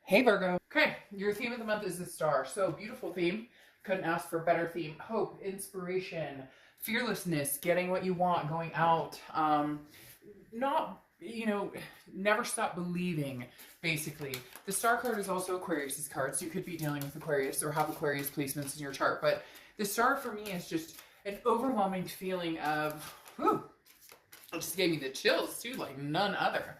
Hey Virgo. Okay, your theme of the month is the star. So beautiful theme. Couldn't ask for a better theme. Hope, inspiration, fearlessness, getting what you want, going out. Not, never stop believing, basically. The star card is also Aquarius's card, so you could be dealing with Aquarius or have Aquarius placements in your chart. But the star for me is just an overwhelming feeling of, whew, it just gave me the chills too, like none other.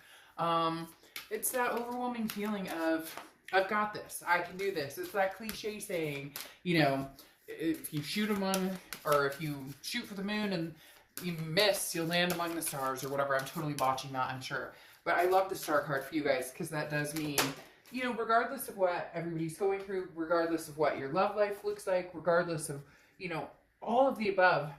It's that overwhelming feeling of, I've got this, I can do this. It's that cliche saying, if you shoot or if you shoot for the moon and you miss, you'll land among the stars or whatever. I'm totally botching that, I'm sure. But I love the star card for you guys because that does mean, regardless of what everybody's going through, regardless of what your love life looks like, regardless of, all of the above,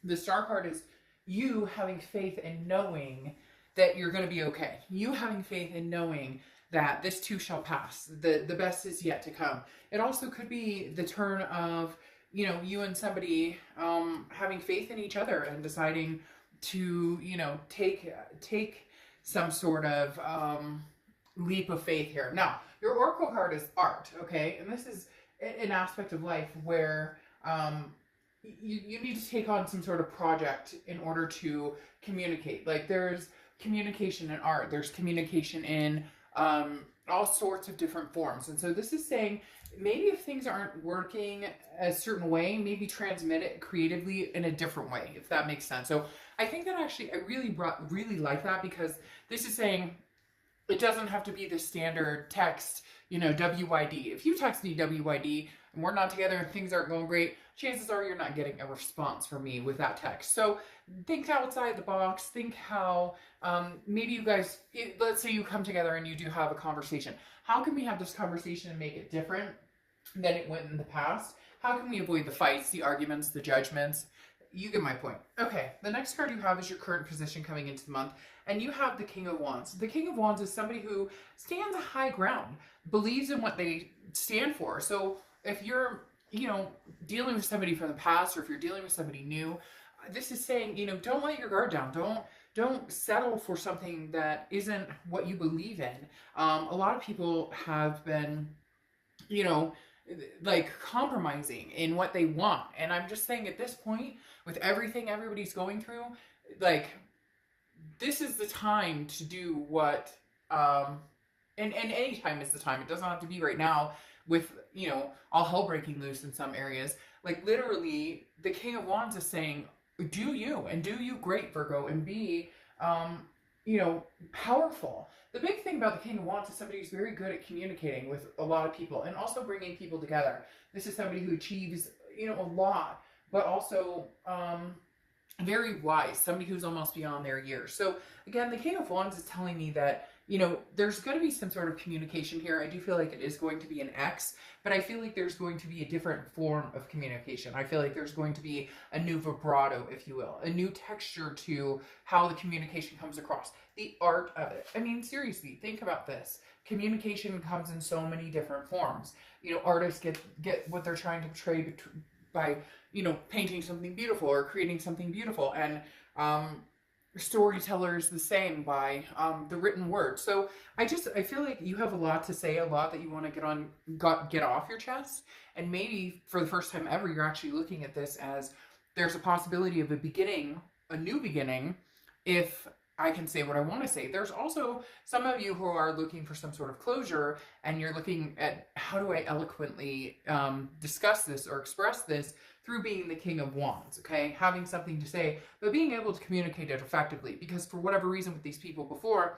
the star card is you having faith and knowing that you're going to be okay. You having faith and knowing that this too shall pass. The best is yet to come. It also could be the turn of, you and somebody having faith in each other and deciding to, take some sort of leap of faith here. Now, your oracle card is art, okay? And this is an aspect of life where you need to take on some sort of project in order to communicate. Like there's communication in art, there's communication in all sorts of different forms. And so this is saying maybe if things aren't working a certain way, maybe transmit it creatively in a different way, if that makes sense. So I think that actually I really like that, because this is saying it doesn't have to be the standard text, WYD. If you text me WYD and we're not together and things aren't going great, chances are you're not getting a response from me with that text. So think outside the box. Think how maybe you guys, let's say you come together and you do have a conversation. How can we have this conversation and make it different than it went in the past? How can we avoid the fights, the arguments, the judgments? You get my point. Okay, the next card you have is your current position coming into the month, and you have the King of Wands. The King of Wands is somebody who stands a high ground, believes in what they stand for. So if you're, dealing with somebody from the past, or if you're dealing with somebody new, this is saying, don't let your guard down. Don't settle for something that isn't what you believe in. A lot of people have been, like compromising in what they want. And I'm just saying at this point, with everything everybody's going through, like this is the time to do what, and any time is the time. It doesn't have to be right now with, all hell breaking loose in some areas. Like literally the King of Wands is saying, do you, and do you great, Virgo, and be, powerful. The big thing about the King of Wands is somebody who's very good at communicating with a lot of people and also bringing people together. This is somebody who achieves, a lot, but also very wise, somebody who's almost beyond their years. So again, the King of Wands is telling me that, there's going to be some sort of communication here. I do feel like it is going to be an X, but I feel like there's going to be a different form of communication. I feel like there's going to be a new vibrato, if you will, a new texture to how the communication comes across, the art of it. I mean, seriously, think about this. Communication comes in so many different forms. Artists get what they're trying to portray by, painting something beautiful or creating something beautiful. And, storytellers the same by the written word. So I feel like you have a lot to say, a lot that you want to get off your chest, and maybe for the first time ever you're actually looking at this as there's a possibility of a new beginning, if I can say what I want to say. There's also some of you who are looking for some sort of closure, and you're looking at how do I eloquently discuss this or express this through being the King of Wands, okay? Having something to say, but being able to communicate it effectively. Because for whatever reason with these people before,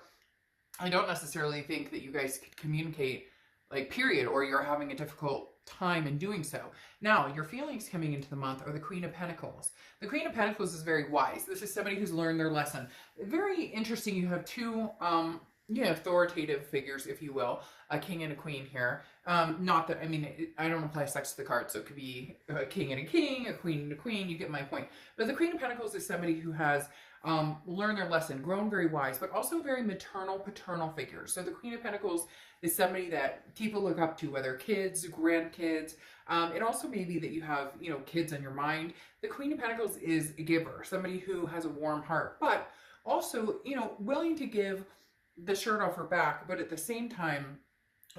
I don't necessarily think that you guys could communicate, like, period, or you're having a difficult time in doing so. Now, your feelings coming into the month are the Queen of Pentacles. The Queen of Pentacles is very wise. This is somebody who's learned their lesson. Very interesting. You have two, authoritative figures, if you will, a king and a queen here. Not that, I don't apply sex to the card, so it could be a king and a king, a queen and a queen, you get my point. But the Queen of Pentacles is somebody who has learned their lesson, grown very wise, but also very maternal, paternal figure. So the Queen of Pentacles is somebody that people look up to, whether kids, grandkids. It also may be that you have, kids on your mind. The Queen of Pentacles is a giver, somebody who has a warm heart, but also, willing to give the shirt off her back, but at the same time,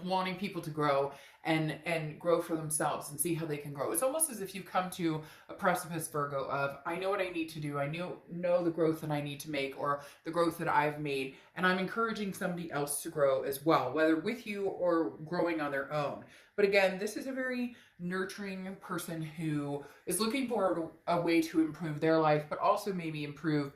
wanting people to grow and grow for themselves and see how they can grow. It's almost as if you come to a precipice, Virgo, of I know what I need to do. I know the growth that I need to make, or the growth that I've made, and I'm encouraging somebody else to grow as well, whether with you or growing on their own. But again, this is a very nurturing person who is looking for a way to improve their life, but also maybe improve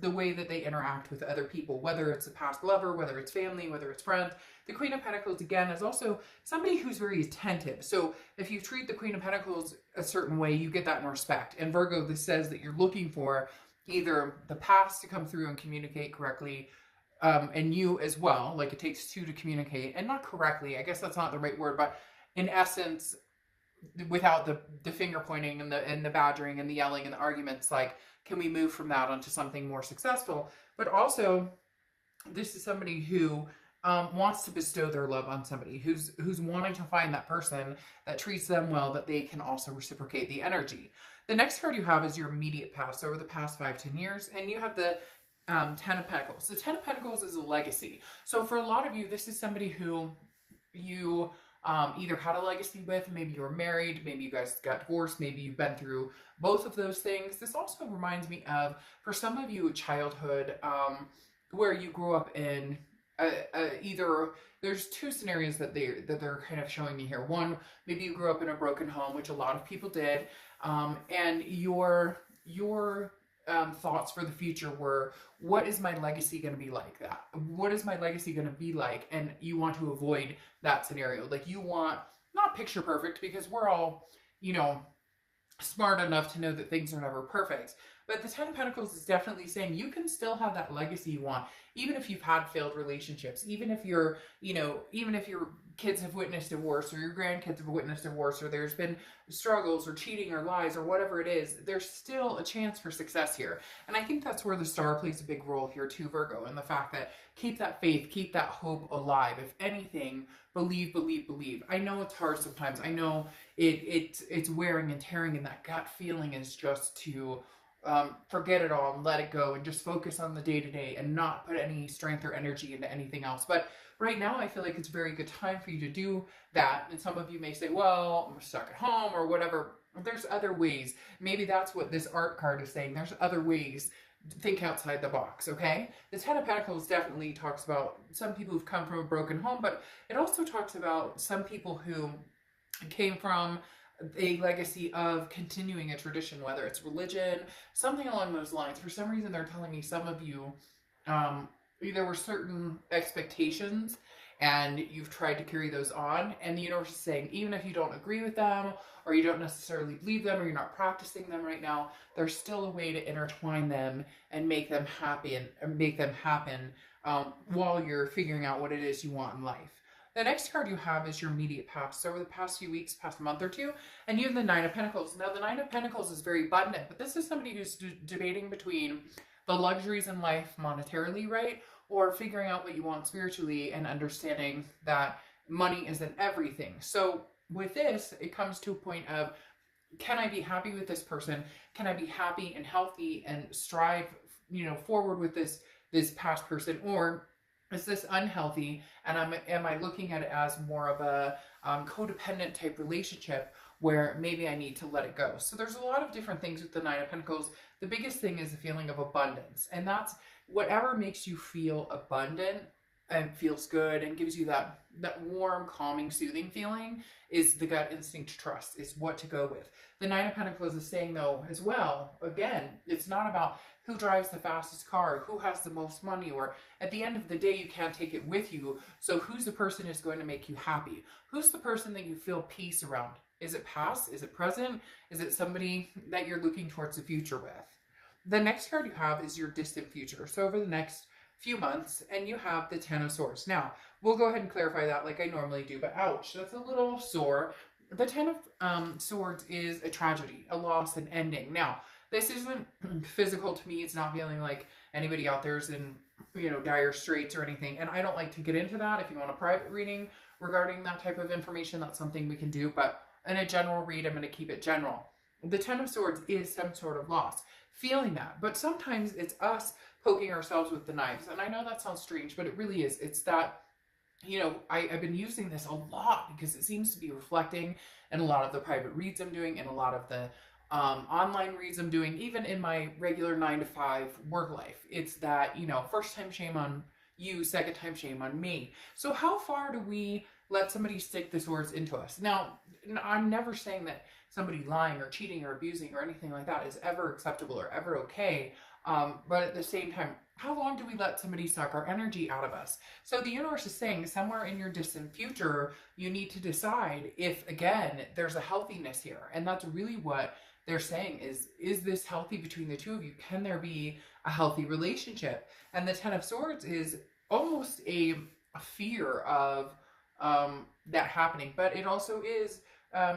the way that they interact with other people, whether it's a past lover, whether it's family, whether it's friends. The Queen of Pentacles, again, is also somebody who's very attentive. So if you treat the Queen of Pentacles a certain way, you get that in respect. And Virgo, this says that you're looking for either the past to come through and communicate correctly, and you as well. Like, it takes two to communicate, and not correctly, I guess that's not the right word, but in essence, without the finger pointing and the badgering and the yelling and the arguments, like, can we move from that onto something more successful? But also, this is somebody who wants to bestow their love on somebody, who's wanting to find that person that treats them well, that they can also reciprocate the energy. The next card you have is your immediate past, over the past 5-10 years, and you have the Ten of Pentacles. The Ten of Pentacles is a legacy. So for a lot of you, this is somebody who you either had a legacy with, maybe you were married, maybe you guys got divorced, maybe you've been through both of those things. This also reminds me of, for some of you, childhood, where you grew up in either, there's two scenarios that they're kind of showing me here. One, maybe you grew up in a broken home, which a lot of people did, and your thoughts for the future were, what is my legacy going to be like that? What is my legacy going to be like? And you want to avoid that scenario. Like, you want, not picture perfect, because we're all, you know, smart enough to know that things are never perfect. But the Ten of Pentacles is definitely saying you can still have that legacy you want, even if you've had failed relationships, even if you're, you know, even if your kids have witnessed divorce, or your grandkids have witnessed divorce, or there's been struggles or cheating or lies or whatever it is, there's still a chance for success here. And I think that's where the star plays a big role here too, Virgo, and the fact that keep that faith, keep that hope alive. If anything, believe, believe, believe. I know it's hard sometimes. I know it's wearing and tearing, and that gut feeling is just to forget it all and let it go and just focus on the day-to-day and not put any strength or energy into anything else. But right now, I feel like it's a very good time for you to do that. And some of you may say, well, I'm stuck at home or whatever. There's other ways. Maybe that's what this art card is saying. There's other ways. Think outside the box, okay? The Ten of Pentacles definitely talks about some people who've come from a broken home, but it also talks about some people who came from a legacy of continuing a tradition, whether it's religion, something along those lines. For some reason, they're telling me some of you, there were certain expectations and you've tried to carry those on, and the universe is saying, even if you don't agree with them, or you don't necessarily believe them, or you're not practicing them right now, there's still a way to intertwine them and make them happy and make them happen while you're figuring out what it is you want in life. The next card you have is your immediate past. So over the past few weeks, past month or two, and you have the Nine of Pentacles. Now, the Nine of Pentacles is very abundant, but this is somebody who's debating between the luxuries in life monetarily, right? Or figuring out what you want spiritually and understanding that money isn't everything. So with this, it comes to a point of, can I be happy with this person? Can I be happy and healthy and strive, you know, forward with this past person? Or is this unhealthy, and am I looking at it as more of a codependent type relationship where maybe I need to let it go? So there's a lot of different things with the Nine of Pentacles. The biggest thing is a feeling of abundance, and that's whatever makes you feel abundant and feels good and gives you that warm, calming, soothing feeling is the gut instinct to trust, is what to go with. The Nine of Pentacles is saying, though, as well, again, it's not about who drives the fastest car, who has the most money, or at the end of the day, you can't take it with you. So who's the person who's going to make you happy? Who's the person that you feel peace around? Is it past? Is it present? Is it somebody that you're looking towards the future with? The next card you have is your distant future. So over the next few months, and you have the Ten of Swords. Now, we'll go ahead and clarify that like I normally do, but ouch, that's a little sore. The Ten of Swords is a tragedy, a loss, an ending. Now, this isn't physical to me. It's not feeling like anybody out there is in, you know, dire straits or anything. And I don't like to get into that. If you want a private reading regarding that type of information, that's something we can do. But in a general read, I'm going to keep it general. The Ten of Swords is some sort of loss. Feeling that. But sometimes it's us poking ourselves with the knives. And I know that sounds strange, but it really is. It's that you know, I've been using this a lot because it seems to be reflecting in a lot of the private reads I'm doing, and a lot of the online reads I'm doing, even in my regular 9 to 5 work life. It's that, you know, first time shame on you, second time shame on me. So how far do we let somebody stick the swords into us? Now, I'm never saying that somebody lying or cheating or abusing or anything like that is ever acceptable or ever okay. But at the same time, how long do we let somebody suck our energy out of us? So the universe is saying somewhere in your distant future, you need to decide if, again, there's a healthiness here. And that's really what they're saying is this healthy between the two of you? Can there be a healthy relationship? And the Ten of Swords is almost a fear of that happening, but it also is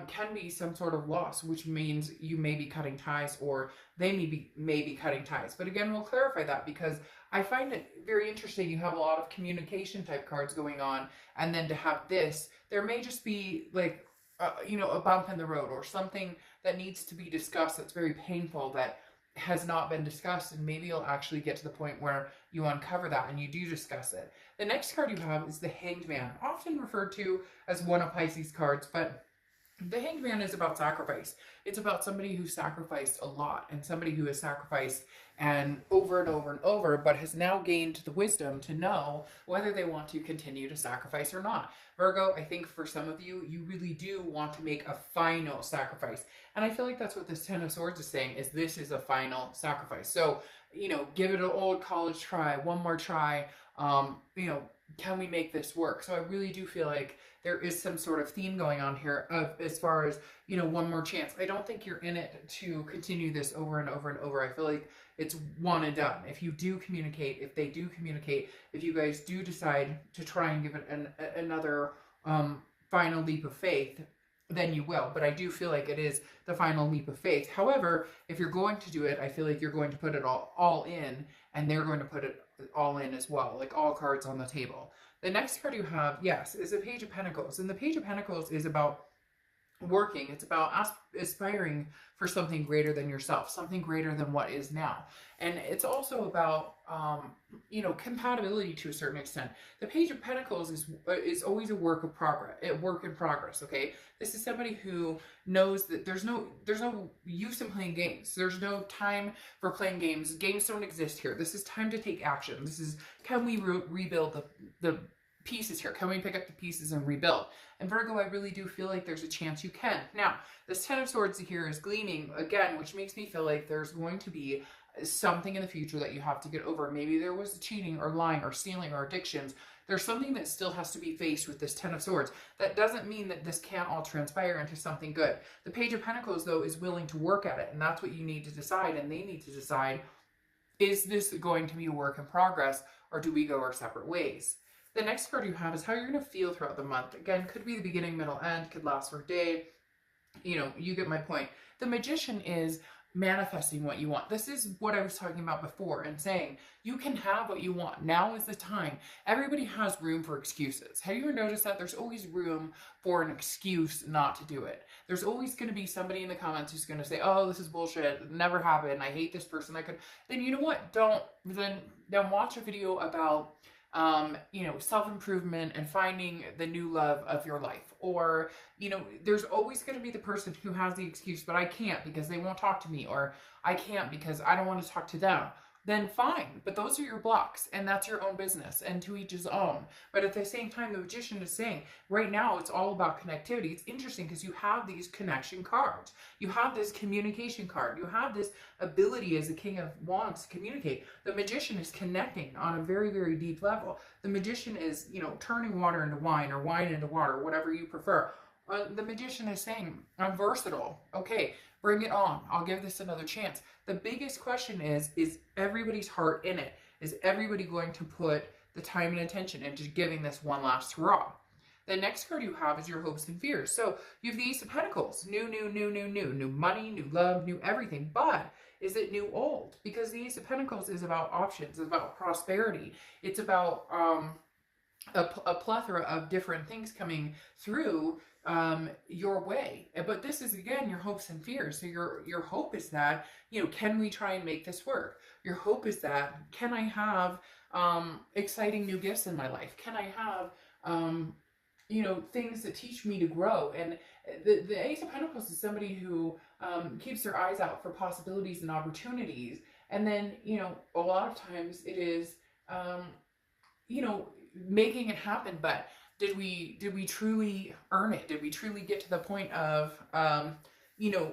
can be some sort of loss, which means you may be cutting ties, or they may be cutting ties. But again, we'll clarify that, because I find it very interesting. You have a lot of communication type cards going on, and then to have this, there may just be like, you know, a bump in the road or something that needs to be discussed that's very painful that has not been discussed, and maybe you'll actually get to the point where you uncover that and you do discuss it. The next card you have is the Hanged Man, often referred to as one of Pisces cards, but the Hanged Man is about sacrifice. It's about somebody who sacrificed a lot, and somebody who has sacrificed and over, but has now gained the wisdom to know whether they want to continue to sacrifice or not. Virgo, I think for some of you, you really do want to make a final sacrifice. And I feel like that's what this Ten of Swords is saying, is this is a final sacrifice. So, you know, give it an old college try, one more try. You know, can we make this work? So I really do feel like there is some sort of theme going on here of, as far as, you know, one more chance. I don't think you're in it to continue this over and over and over. I feel like it's one and done. If you do communicate, if they do communicate, if you guys do decide to try and give it another final leap of faith, then you will. But I do feel like it is the final leap of faith. However, if you're going to do it, I feel like you're going to put it all in, and they're going to put it all in as well, like all cards on the table. The next card you have, yes, is the Page of Pentacles. And the Page of Pentacles is about working. It's about aspiring for something greater than yourself, something greater than what is now. And it's also about, you know, compatibility to a certain extent. The Page of Pentacles is always a work in progress, okay? This is somebody who knows that there's no use in playing games. There's no time for playing games. Games don't exist here. This is time to take action. This is, can we rebuild the pieces here? Can we pick up the pieces and rebuild? And Virgo, I really do feel like there's a chance you can. Now, this Ten of Swords here is gleaming again, which makes me feel like there's going to be something in the future that you have to get over. Maybe there was cheating or lying or stealing or addictions. There's something that still has to be faced with this Ten of Swords. That doesn't mean that this can't all transpire into something good. The Page of Pentacles, though, is willing to work at it, and that's what you need to decide, and they need to decide, is this going to be a work in progress, or do we go our separate ways? The next card you have is how you're going to feel throughout the month. Again, could be the beginning, middle, end, could last for a day. You know, you get my point. The Magician is manifesting what you want. This is what I was talking about before and saying you can have what you want. Now is the time. Everybody has room for excuses. Have you ever noticed that there's always room for an excuse not to do it? There's always going to be somebody in the comments who's going to say, oh, this is bullshit. It never happened. I hate this person. Then you know what? Then watch a video about you know, self-improvement and finding the new love of your life. Or, you know, there's always going to be the person who has the excuse, but I can't because they won't talk to me, or I can't because I don't want to talk to them. Then fine, but those are your blocks, and that's your own business, and to each his own. But at the same time, the Magician is saying right now it's all about connectivity. It's interesting because you have these connection cards, you have this communication card, you have this ability as the King of Wands to communicate. The Magician is connecting on a very, very deep level. The Magician is, you know, turning water into wine, or wine into water, whatever you prefer. The Magician is saying, I'm versatile. Okay, bring it on. I'll give this another chance. The biggest question is everybody's heart in it? Is everybody going to put the time and attention into giving this one last hurrah? The next card you have is your hopes and fears. So you have the Ace of Pentacles. New money, new love, new everything. But is it new old? Because the Ace of Pentacles is about options. It's about prosperity. It's about a plethora of different things coming through your way. But this is, again, your hopes and fears. So your hope is that, you know, can we try and make this work? Your hope is that, can I have exciting new gifts in my life? Can I have you know, things that teach me to grow. And the Ace of Pentacles is somebody who keeps their eyes out for possibilities and opportunities. And then, you know, a lot of times it is, you know, making it happen. But did we truly earn it? Did we truly get to the point of, you know,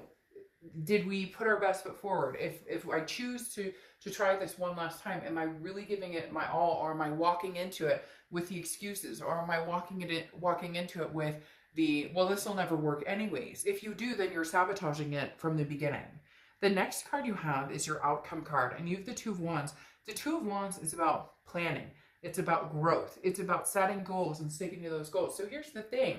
did we put our best foot forward? If I choose to try this one last time, am I really giving it my all, or am I walking into it with the excuses, or am I walking into it with the, well, this will never work anyways? If you do, then you're sabotaging it from the beginning. The next card you have is your outcome card, and you have the Two of Wands. The Two of Wands is about planning. It's about growth. It's about setting goals and sticking to those goals. So here's the thing.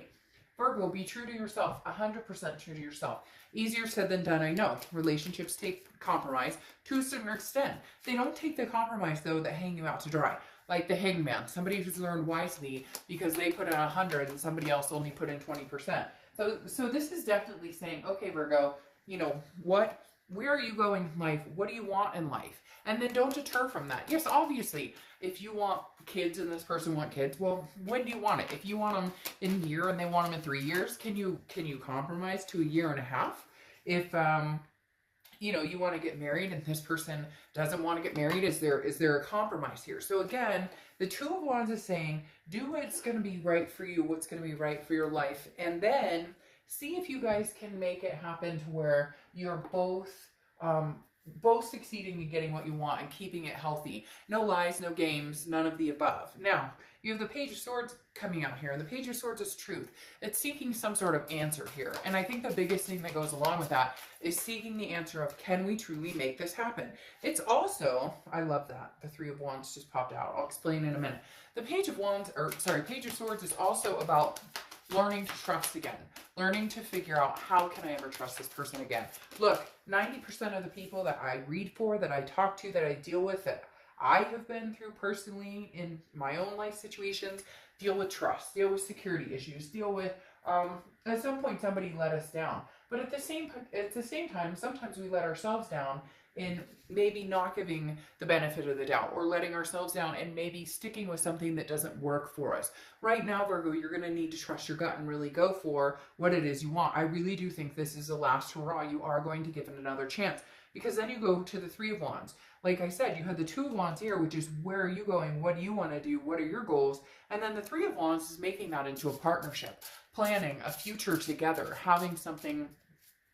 Virgo, be true to yourself, 100% true to yourself. Easier said than done, I know. Relationships take compromise to a certain extent. They don't take the compromise, though, that hang you out to dry. Like the hangman, somebody who's learned wisely because they put in 100 and somebody else only put in 20%. So this is definitely saying, okay, Virgo, you know, where are you going in life? What do you want in life? And then don't deter from that. Yes, obviously, if you want kids and this person want kids, well, when do you want it? If you want them in a year and they want them in 3 years, can you compromise to a year and a half? If you know, you want to get married and this person doesn't want to get married, is there a compromise here? So again, the Two of Wands is saying, do what's going to be right for you, what's going to be right for your life, and then see if you guys can make it happen to where you're both succeeding in getting what you want and keeping it healthy. No lies, no games, none of the above. Now, you have the Page of Swords coming out here, and the Page of Swords is truth. It's seeking some sort of answer here. And I think the biggest thing that goes along with that is seeking the answer of, can we truly make this happen? It's also, I love that, the Three of Wands just popped out. I'll explain in a minute. The Page of Swords is also about learning to trust again. Learning to figure out, how can I ever trust this person again? Look, 90% of the people that I read for, that I talk to, that I deal with, that I have been through personally in my own life situations, deal with trust, deal with security issues, deal with, at some point somebody let us down. But at the same time, sometimes we let ourselves down in maybe not giving the benefit of the doubt, or letting ourselves down and maybe sticking with something that doesn't work for us. Right now, Virgo, you're going to need to trust your gut and really go for what it is you want. I really do think this is the last hurrah. You are going to give it another chance, because then you go to the Three of Wands. Like I said, you had the Two of Wands here, which is, where are you going? What do you want to do? What are your goals? And then the Three of Wands is making that into a partnership, planning a future together, having something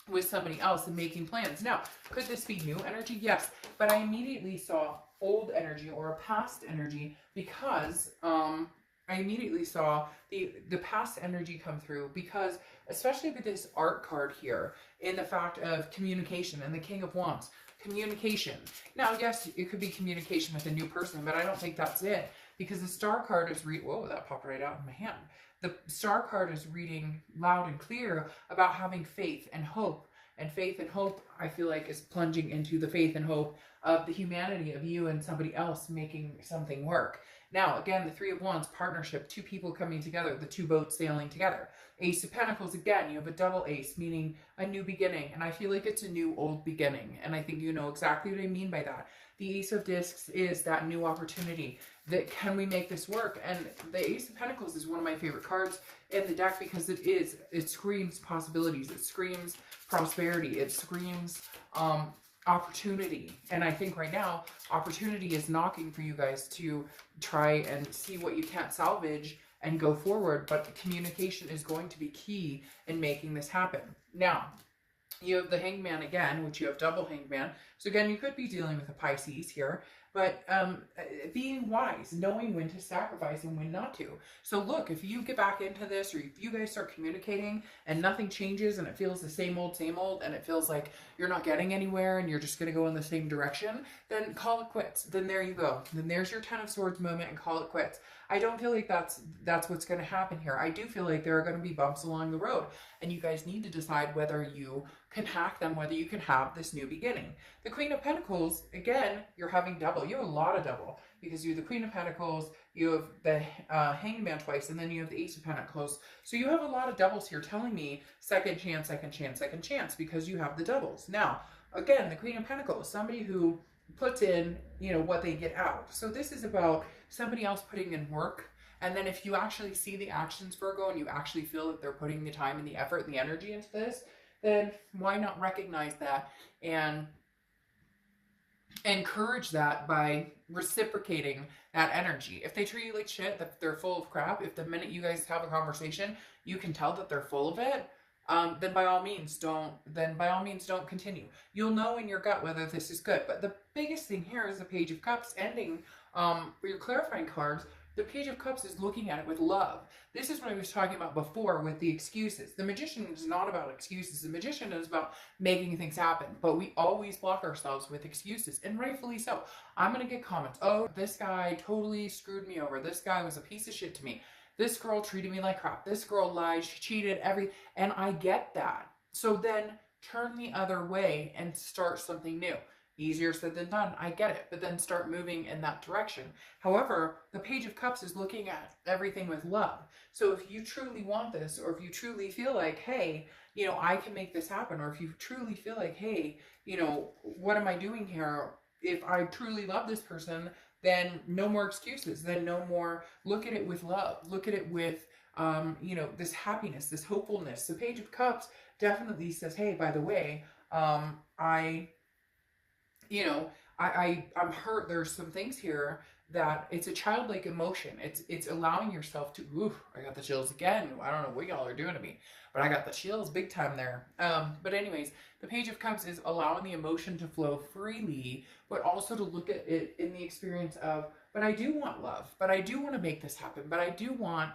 with somebody else and making plans. Now, could this be new energy? Yes, but I immediately saw old energy or a past energy, because I immediately saw the past energy come through, because especially with this art card here, in the fact of communication and the King of Wands. Communication. Now, yes, it could be communication with a new person, but I don't think that's it, because the Star card is whoa, that popped right out of my hand. The Star card is reading loud and clear about having faith and hope. And faith and hope, I feel like, is plunging into the faith and hope of the humanity of you and somebody else making something work. Now, again, the Three of Wands, partnership, two people coming together, the two boats sailing together. Ace of Pentacles, again, you have a double ace, meaning a new beginning. And I feel like it's a new old beginning. And I think you know exactly what I mean by that. The Ace of Discs is that new opportunity. That, can we make this work? And the Ace of Pentacles is one of my favorite cards in the deck, because it screams possibilities. It screams prosperity. It screams opportunity. And I think right now, opportunity is knocking for you guys to try and see what you can't salvage and go forward. But communication is going to be key in making this happen. Now, you have the Hangman again, which you have double Hangman. So again, you could be dealing with a Pisces here, but being wise, knowing when to sacrifice and when not to. So look, if you get back into this, or if you guys start communicating and nothing changes and it feels the same old, and it feels like you're not getting anywhere and you're just going to go in the same direction, then call it quits. Then there you go. Then there's your Ten of Swords moment, and call it quits. I don't feel like that's what's going to happen here. I do feel like there are going to be bumps along the road, and you guys need to decide whether you can hack them, whether you can have this new beginning. The Queen of Pentacles, again, you're having double. You have a lot of double, because you have the Queen of Pentacles, you have the Hangman twice, and then you have the Ace of Pentacles. So you have a lot of doubles here, telling me second chance, second chance, second chance, because you have the doubles. Now, again, the Queen of Pentacles, somebody who puts in, you know, what they get out. So this is about somebody else putting in work And then if you actually see the actions, Virgo, and you actually feel that they're putting the time and the effort and the energy into this, then why not recognize that and encourage that by reciprocating that energy. If they treat you like shit, that they're full of crap, if the minute you guys have a conversation, you can tell that they're full of it, then by all means don't continue. You'll know in your gut whether this is good. But the biggest thing here is the Page of Cups ending for your clarifying cards. The Page of Cups is looking at it with love. This is what I was talking about before with the excuses. The Magician is not about excuses. The Magician is about making things happen. But we always block ourselves with excuses, and rightfully so. I'm going to get comments. Oh, this guy totally screwed me over. This guy was a piece of shit to me. This girl treated me like crap. This girl lied. She cheated. And I get that. So then turn the other way and start something new. Easier said than done, I get it, but then start moving in that direction. However, the Page of Cups is looking at everything with love. So if you truly want this, or if you truly feel like, hey, you know, I can make this happen, or if you truly feel like, hey, you know, what am I doing here? If I truly love this person, then no more excuses, then no more, look at it with love, look at it with, you know, this happiness, this hopefulness. The Page of Cups definitely says, hey, by the way, I'm hurt. There's some things here that it's a childlike emotion. It's allowing yourself to, ooh, I got the chills again. I don't know what y'all are doing to me, but I got the chills big time there. But anyways, the Page of Cups is allowing the emotion to flow freely, but also to look at it in the experience of, but I do want love, but I do want to make this happen, but I do want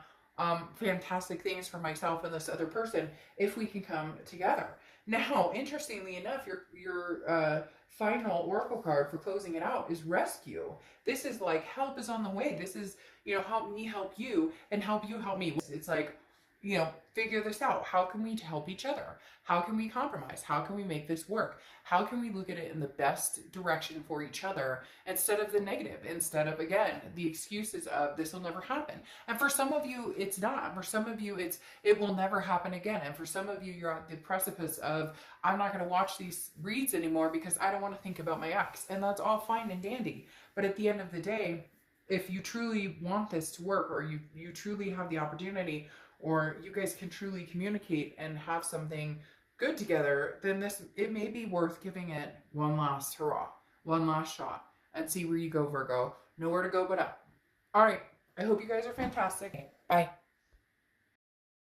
fantastic things for myself and this other person if we can come together. Now, interestingly enough, your final oracle card for closing it out is Rescue. This is like, help is on the way. This is, you know, help me help you, and help you help me. It's like, you know, figure this out. How can we help each other? How can we compromise? How can we make this work? How can we look at it in the best direction for each other instead of the negative, instead of, again, the excuses of this will never happen. And for some of you, it's not. For some of you, it will never happen again. And for some of you, you're at the precipice of, I'm not going to watch these reads anymore because I don't want to think about my ex. And that's all fine and dandy. But at the end of the day, if you truly want this to work, or you truly have the opportunity, or you guys can truly communicate and have something good together, then it may be worth giving it one last hurrah, one last shot, and see where you go, Virgo. Nowhere to go but up. All right. I hope you guys are fantastic. Bye.